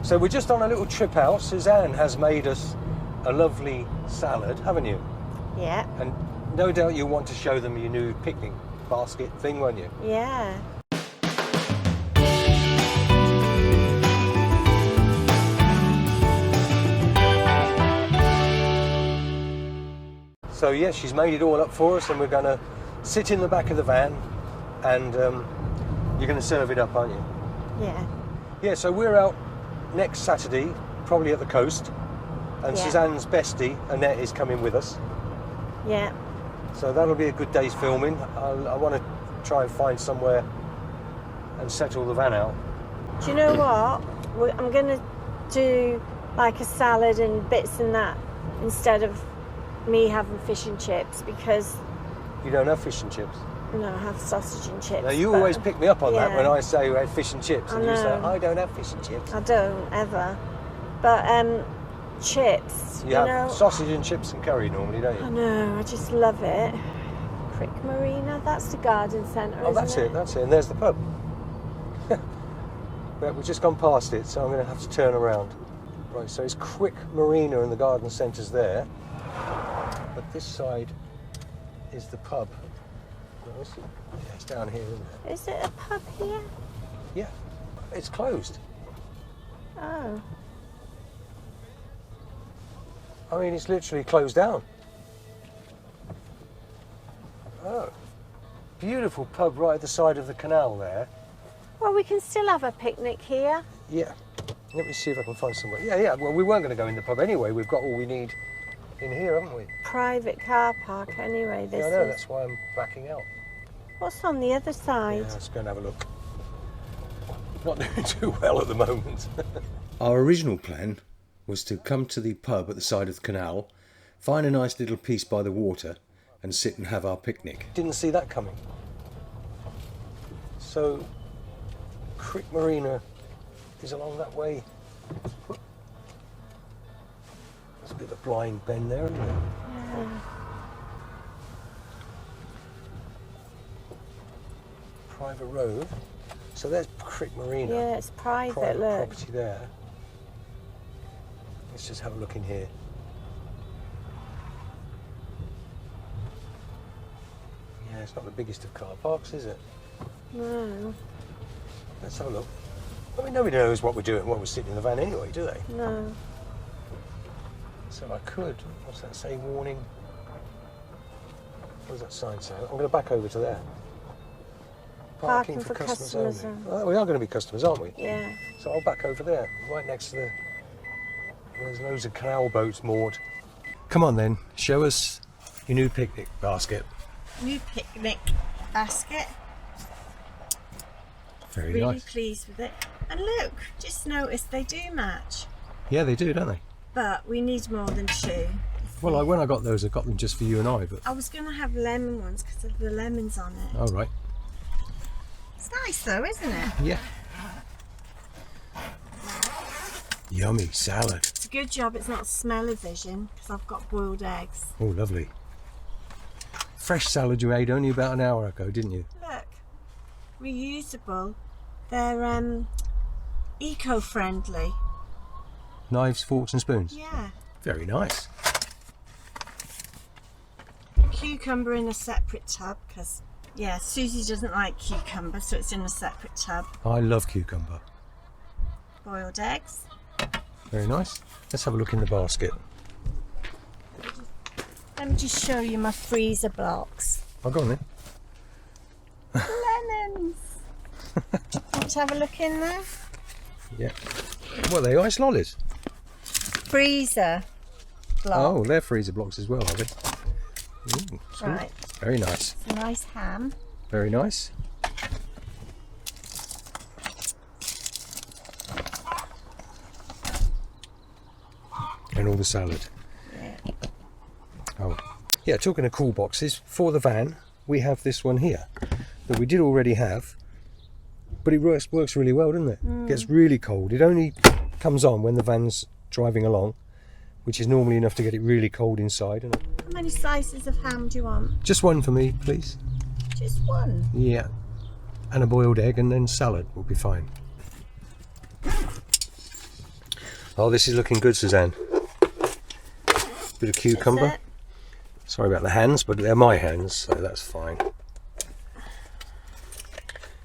So we're just on a little trip out. Suzanne has made us a lovely salad, haven't you? Yeah. And no doubt you'll want to show them your new picnic basket thing, won't you? Yeah. So yes, she's made it all up for us, and we're going to sit in the back of the van, and you're going to serve it up, aren't you? Yeah. Yeah, so we're out next Saturday, probably at the coast, and Yeah. Suzanne's bestie, Annette, is coming with us. Yeah. So that'll be a good day's filming. I want to try and find somewhere and settle the van out. Do you know what? I'm going to do like a salad and bits and that instead of me having fish and chips, because You don't have fish and chips. I have sausage and chips. Now you but always pick me up on that yeah. when I say we had fish and chips, and I you say, know. I don't have fish and chips. I don't ever. But chips, You have sausage and chips and curry normally, don't I you? know, I just love it. Crick Marina, that's the garden centre, Oh, that's isn't it, that's it. And there's the pub. But we've just gone past it, so I'm going to have to turn around. Right, so it's Crick Marina and the garden centre's there. But this side is the pub. Yeah, it's down here, isn't it? Is it a pub here? Yeah, it's closed. Oh. I mean, it's literally closed down. Oh, beautiful pub right at the side of the canal there. Well, we can still have a picnic here. Yeah, let me see if I can find somewhere. Yeah, well, we weren't going to go in the pub anyway. We've got all we need in here, haven't we? Private car park anyway, this Yeah, I know, is. that's why I'm backing out. What's on the other Yeah, side? let's go and have a look. Not doing too well at the moment. Our original plan was to come to the pub at the side of the canal, find a nice little piece by the water, and sit and have our picnic. Didn't see that coming. So, Crick Marina is along that way. There's a bit of a blind bend there, isn't there? Yeah. Private road. So there's Crick Marina. Yeah, it's private, Private look. property there. Let's just have a look in here. Yeah, it's not the biggest of car parks, is it? No, Let's have a look. I mean, nobody knows what we're doing, what we're sitting in the van anyway, do they? no. So I could, what's that say, warning? What does that sign say? I'm going to back over to there. Parking for customers only. Well, we are going to be customers, aren't we? Yeah. So I'll back over there, right next to the... There's loads of canal boats moored. Come on then, show us your new picnic basket. New picnic basket. Very Really nice. pleased with it. And look, just noticed they do match. Yeah, they do, don't they? But we need more than two. Well, when I got those, I got them just for you and I, but... I was going to have lemon ones because of the lemons on it. All right. It's nice though, isn't it? Yeah. Yummy salad. It's a good job it's not smell-o-vision because I've got boiled eggs. Oh, lovely. Fresh salad you made only about an hour ago, didn't you? Look, reusable. They're eco-friendly. Knives, forks and spoons? Yeah. Very nice. Cucumber in a separate tub because, yeah, Susie doesn't like cucumber, so it's in a separate tub. I love cucumber. Boiled eggs. Very nice. Let's have a look in the basket. Let me just show you my freezer blocks. Oh, go on then. Lemons. Want to have a look in there? Yeah. What are they, ice lollies? Freezer block. Oh, they're freezer blocks as well, are they? Ooh, sweet. Right. Very nice. It's a nice ham. Very nice. And all the salad. Yeah. Oh, yeah, talking of cool boxes, for the van, we have this one here that we did already have, but it works really well, doesn't it? Mm. Gets really cold. It only comes on when the van's driving along, which is normally enough to get it really cold inside. And How many slices of ham do you want? just one for me, please. Just one. Yeah. And a boiled egg, and then salad will be fine. Oh, this is looking good, Suzanne. Bit of cucumber. Sorry about the hands, but they're my hands, so that's fine.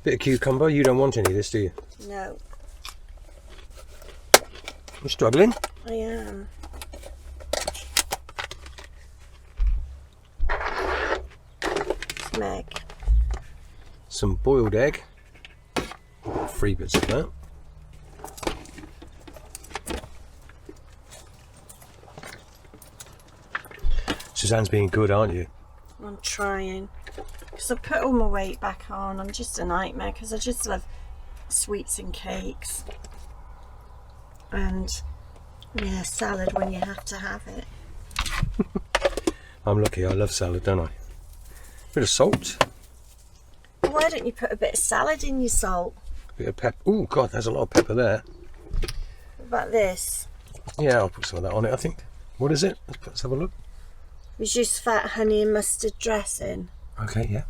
Bit of cucumber. You don't want any of this, do you? No. You're struggling? I am. Meg. Some boiled egg. 3 bits of that. Suzanne's being good, aren't you? I'm trying. Because I put all my weight back on. I'm just a nightmare because I just love sweets and cakes. And yeah, salad when you have to have it. I'm lucky, I love salad, don't I? Bit of salt. Why don't you put a bit of salad in your salt? Bit of pepper. Oh God, there's a lot of pepper there. What about this? Yeah, I'll put some of that on it, I think. What is it? Let's have a look. Reduced fat, honey and mustard dressing. Okay, yeah.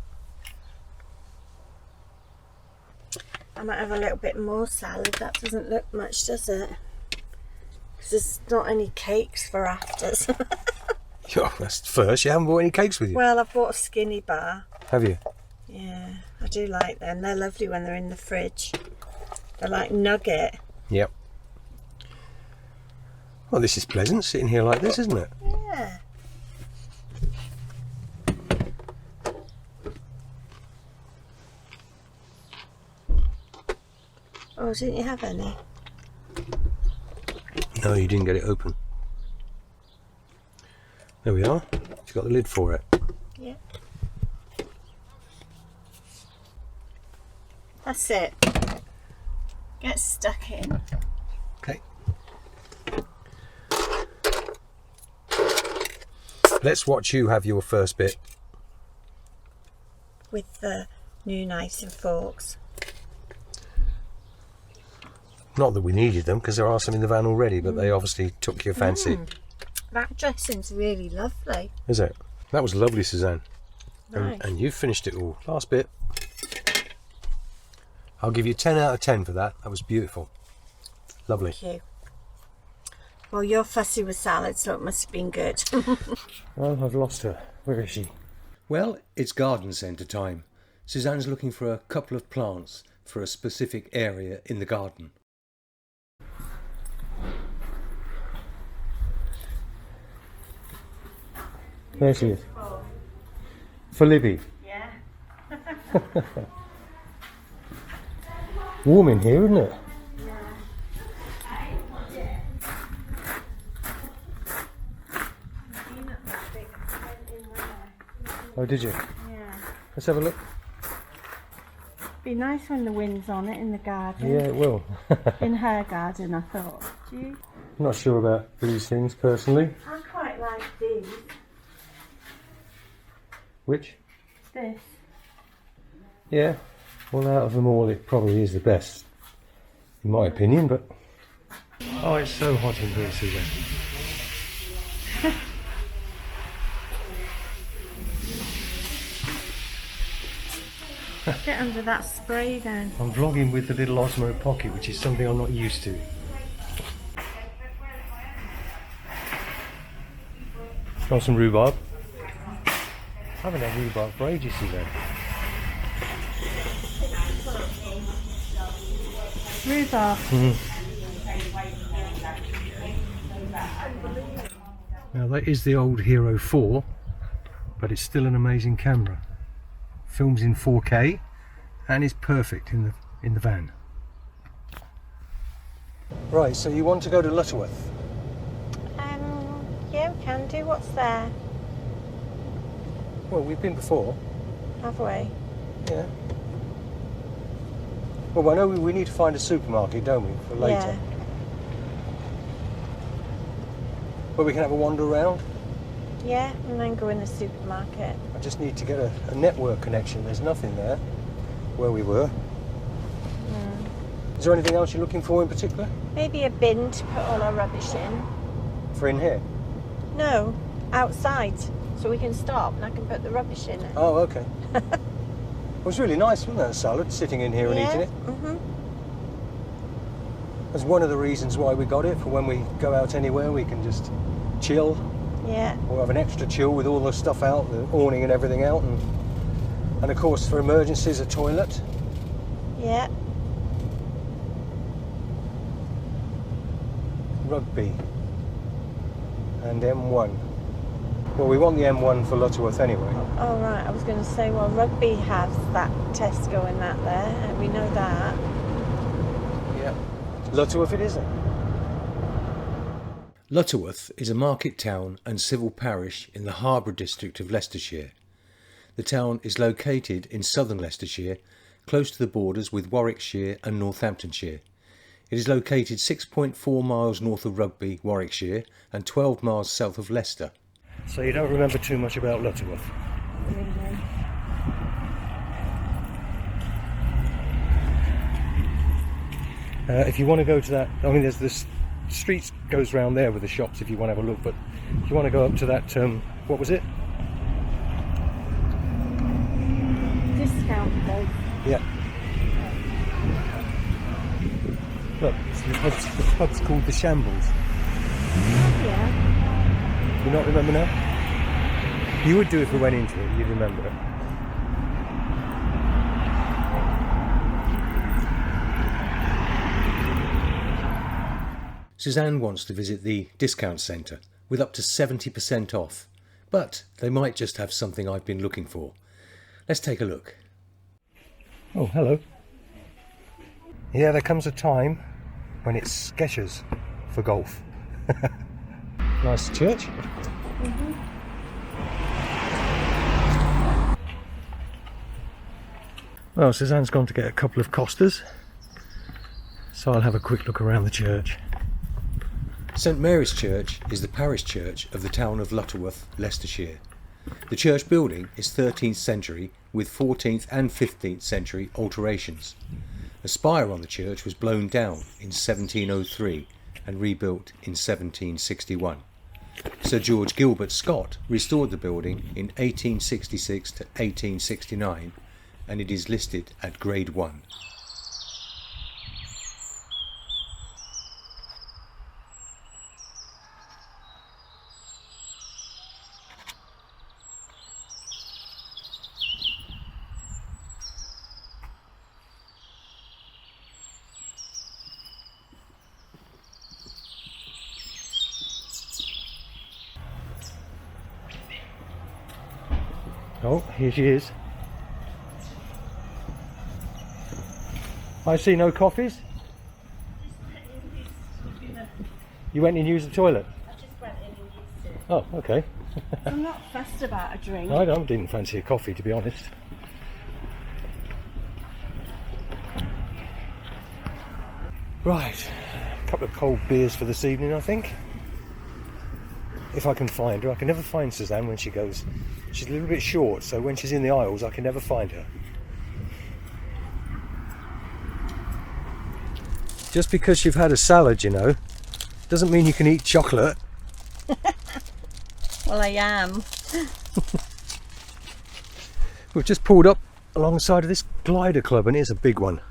I might have a little bit more salad. That doesn't look much, does it? Because there's not any cakes for afters. Oh, that's first. You haven't brought any cakes with you? Well, I've bought a skinny bar. Have you? Yeah, I do like them. They're lovely when they're in the fridge. They're like nugget. Yep. Well, this is pleasant, sitting here like this, isn't it? Yeah. Oh, didn't you have any? No, you didn't get it open. There we are. You've got the lid for it. Yeah. That's it. Get stuck in. Okay. Let's watch you have your first bit. With the new knives and forks. Not that we needed them, because there are some in the van already, but they obviously took your fancy. That dressing's really lovely. Is it? That was lovely, Suzanne. Nice. And you finished it all. Last bit. I'll give you 10 out of 10 for that. That was beautiful. Lovely. Thank you. Well, you're fussy with salad, so it must have been good. Oh, I've lost her. Where is she? Well, it's garden centre time. Suzanne's looking for a couple of plants for a specific area in the garden. There she is. For Libby. Yeah. Warm in here, isn't it? Oh, did you? Yeah. Let's have a look. Be nice when the wind's on it in the garden. Yeah, it will. In her garden, I thought. Do you? I'm not sure about these things personally. I quite like these. Which? This. Yeah. Well, out of them all, it probably is the best, in my opinion. But oh, it's so hot in here, Suzanne. Get under that spray then. I'm vlogging with the little Osmo Pocket, which is something I'm not used to. Got some rhubarb. I haven't had rhubarb for ages, Suzanne. Rhubarb. Now that is the old Hero 4, but it's still an amazing camera. Films in 4K and is perfect in the van. Right, so you want to go to Lutterworth? Yeah, we can do. What's there? Well, we've been before. Have we? Yeah. Well, I know we need to find a supermarket, don't we, for later? Yeah. Where we can have a wander around. Yeah, and then go in the supermarket. I just need to get a network connection. There's nothing there where we were. Is there anything else you're looking for in particular? Maybe a bin to put all our rubbish in. For in here? No, outside, so we can stop and I can put the rubbish in it. Oh, okay. It was really nice, wasn't that salad, sitting in here and eating it? That's one of the reasons why we got it, for when we go out anywhere we can just chill. Yeah. We'll have an extra chill with all the stuff out, the awning and everything out, and of course for emergencies a toilet. Yeah. Rugby and M1. Well, we want the M1 for Lutterworth anyway. Oh right, I was going to say, well, Rugby has that Tesco and that there, and we know that. Yeah. Lutterworth it isn't. Lutterworth is a market town and civil parish in the Harbour district of Leicestershire. The town is located in southern Leicestershire, close to the borders with Warwickshire and Northamptonshire. It is located 6.4 miles north of Rugby, Warwickshire, and 12 miles south of Leicester. So you don't remember too much about Lutterworth? Really? If you want to go to that, I mean, there's this street goes round there with the shops if you want to have a look, but if you want to go up to that, what was it? Discount place. Yeah. Look, the pub's called the Shambles. Yeah. You not remember now? You would do if we went into it, you'd remember it. Suzanne wants to visit the discount centre with up to 70% off, but they might just have something I've been looking for. Let's take a look. Oh, hello. Yeah, there comes a time when it's sketches for golf. Nice church. Mm-hmm. Well, Suzanne's gone to get a couple of costas, so I'll have a quick look around the church. St Mary's Church is the parish church of the town of Lutterworth, Leicestershire. The church building is 13th century with 14th and 15th century alterations. A spire on the church was blown down in 1703 and rebuilt in 1761. Sir George Gilbert Scott restored the building in 1866 to 1869, and it is listed at Grade 1. Oh, here she is. I see no coffees. You went in and used the toilet? I just went in and used it. Oh, okay. I'm not fussed about a drink. I didn't fancy a coffee, to be honest. Right, a couple of cold beers for this evening, I think. If I can find her. I can never find Suzanne when she goes. She's a little bit short, so when she's in the aisles I can never find her. Just because you've had a salad, you know, doesn't mean you can eat chocolate. Well, I am. We've just pulled up alongside of this glider club, and it's a big one.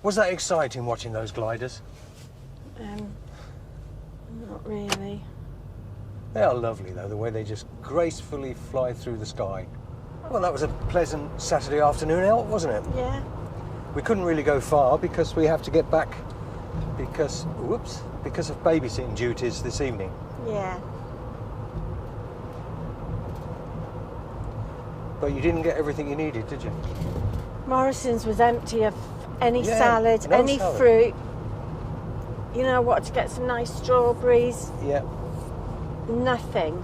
Was that exciting watching those gliders? Not really. They are lovely though, the way they just gracefully fly through the sky. Well, that was a pleasant Saturday afternoon out, wasn't it? Yeah. We couldn't really go far because we have to get back because of babysitting duties this evening. Yeah. But you didn't get everything you needed, did you? Morrison's was empty of any Yeah, salad, no any salad. fruit. you know, I wanted to get some nice strawberries. Yeah. Nothing.